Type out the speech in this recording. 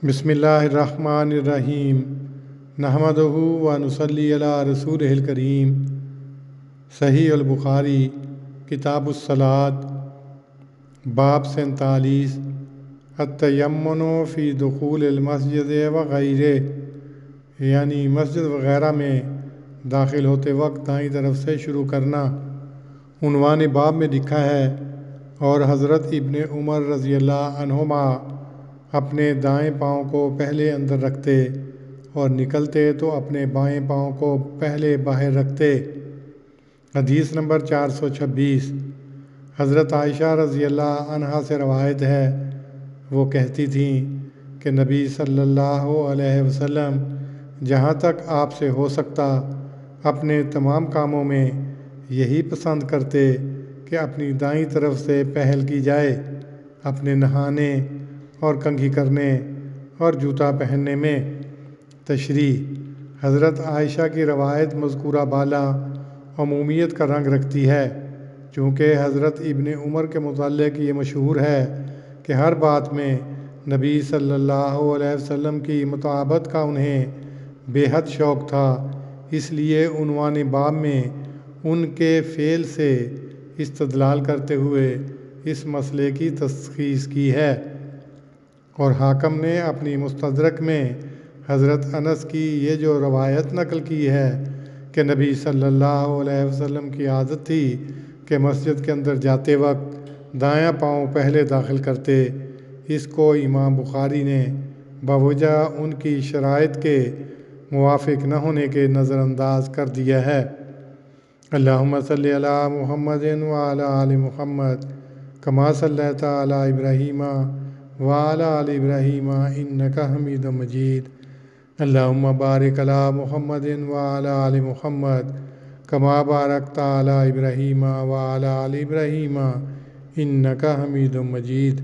بسم اللہ الرحمن الرحیم نحمدہ و نصلی علی رسولہ الکریم۔ صحیح البخاری کتاب الصلاۃ باب 47 التیمن فی دخول المسجد وغیرہ، یعنی مسجد وغیرہ میں داخل ہوتے وقت دائیں طرف سے شروع کرنا۔ عنوان باب میں لکھا ہے، اور حضرت ابن عمر رضی اللہ عنہما اپنے دائیں پاؤں کو پہلے اندر رکھتے اور نکلتے تو اپنے بائیں پاؤں کو پہلے باہر رکھتے۔ حدیث نمبر 426۔ حضرت عائشہ رضی اللہ عنہا سے روایت ہے، وہ کہتی تھیں کہ نبی صلی اللہ علیہ وسلم جہاں تک آپ سے ہو سکتا اپنے تمام کاموں میں یہی پسند کرتے کہ اپنی دائیں طرف سے پہل کی جائے، اپنے نہانے اور کنگھی کرنے اور جوتا پہننے میں۔ تشریح: حضرت عائشہ کی روایت مذکورہ بالا عمومیت کا رنگ رکھتی ہے، چونکہ حضرت ابن عمر کے متعلق یہ مشہور ہے کہ ہر بات میں نبی صلی اللہ علیہ وسلم کی مطابقت کا انہیں بے حد شوق تھا، اس لیے عنوان باب میں ان کے فعل سے استدلال کرتے ہوئے اس مسئلے کی تشخیص کی ہے۔ اور حاکم نے اپنی مستدرک میں حضرت انس کی یہ جو روایت نقل کی ہے کہ نبی صلی اللہ علیہ وسلم کی عادت تھی کہ مسجد کے اندر جاتے وقت دایاں پاؤں پہلے داخل کرتے، اس کو امام بخاری نے بوجہ ان کی شرائط کے موافق نہ ہونے کے نظر انداز کر دیا ہے۔ اللہم صلی علی محمد وعلی آل محمد کما صلیت علی ابراہیم وعلی آل ابراہیم انک حمید مجید۔ اللہم بارک علی محمد وعلی آل محمد کما بارکت علی ابراہیم وعلی آل ابراہیم انک حمید مجید۔